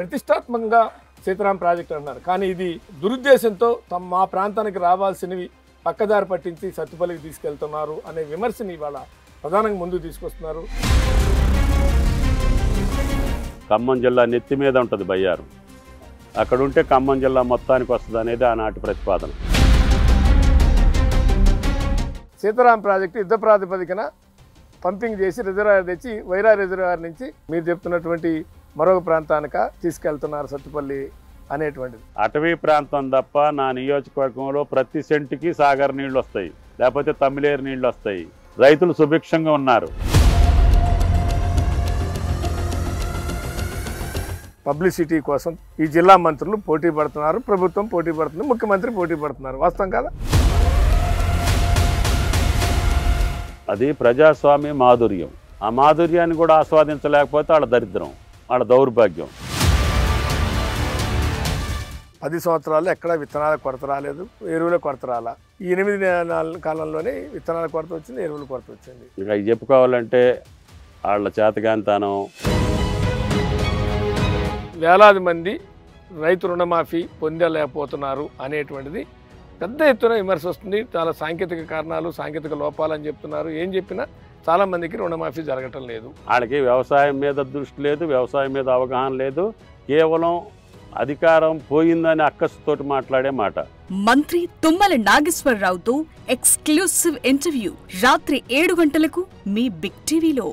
ప్రతిష్టాత్మకంగా సీతారాం ప్రాజెక్టు అన్నారు. కానీ ఇది దురుద్దేశంతో మా ప్రాంతానికి రావాల్సినవి పక్కదారి పట్టించి సత్తుపల్లికి తీసుకెళ్తున్నారు అనే విమర్శని ఇవాళ ప్రధానంగా ముందుకు తీసుకొస్తున్నారు. ఖమ్మం జిల్లా నెత్తి మీద ఉంటుంది బయ్యారు, అక్కడ ఉంటే ఖమ్మం జిల్లా మొత్తానికి వస్తుంది అనేది ఆనాటి ప్రతిపాదన. సీతారాం ప్రాజెక్టు యుద్ధ ప్రాతిపదికన పంపింగ్ చేసి రిజర్వాయర్ తెచ్చి వైరా రిజర్వాయర్ నుంచి మీరు చెప్తున్నటువంటి మరొక ప్రాంతానికి తీసుకెళ్తున్నారు సత్తుపల్లి అనేటువంటిది. అటవీ ప్రాంతం తప్ప నా నియోజకవర్గంలో ప్రతి సెంటుకి సాగర్ నీళ్లు వస్తాయి, లేకపోతే తమిళేరు నీళ్లు వస్తాయి. రైతులు సుభిక్షంగా ఉన్నారు. పబ్లిసిటీ కోసం ఈ జిల్లా మంత్రులు పోటీ పడుతున్నారు, ప్రభుత్వం పోటీ పడుతుంది, ముఖ్యమంత్రి పోటీ పడుతున్నారు. వాస్తవం కదా? అది ప్రజాస్వామ్య మాధుర్యం. ఆ మాధుర్యాన్ని కూడా ఆస్వాదించలేకపోతే వాళ్ళ దరిద్రం, వాళ్ళ దౌర్భాగ్యం. 10 సంవత్సరాల్లో ఎక్కడ విత్తనాల కొరత రాలేదు, ఎరువుల కొరత రాలా. ఈ 8 నెలల కాలంలోనే విత్తనాల కొరత వచ్చింది, ఎరువుల కొరత వచ్చింది. ఇక అవి చెప్పుకోవాలంటే వాళ్ళ చేతగాంతనం. వేలాది మంది రైతు రుణమాఫీ పొందలేకపోతున్నారు అనేటువంటిది పెద్ద ఎత్తున విమర్శ వస్తుంది. చాలా సాంకేతిక కారణాలు, సాంకేతిక లోపాలని చెప్తున్నారు. ఏం చెప్పినా చాలామందికి రుణమాఫీ జరగటం లేదు. వాళ్ళకి వ్యవసాయం మీద దృష్టి లేదు, వ్యవసాయం మీద అవగాహన లేదు. కేవలం అధికారం పోయిందని అక్కసుతోటి మాట్లాడే మాట. మంత్రి తుమ్మల నాగేశ్వరరావుతో ఎక్స్క్లూసివ్ ఇంటర్వ్యూ రాత్రి 7 గంటలకు మీ బిగ్ టీవీలో.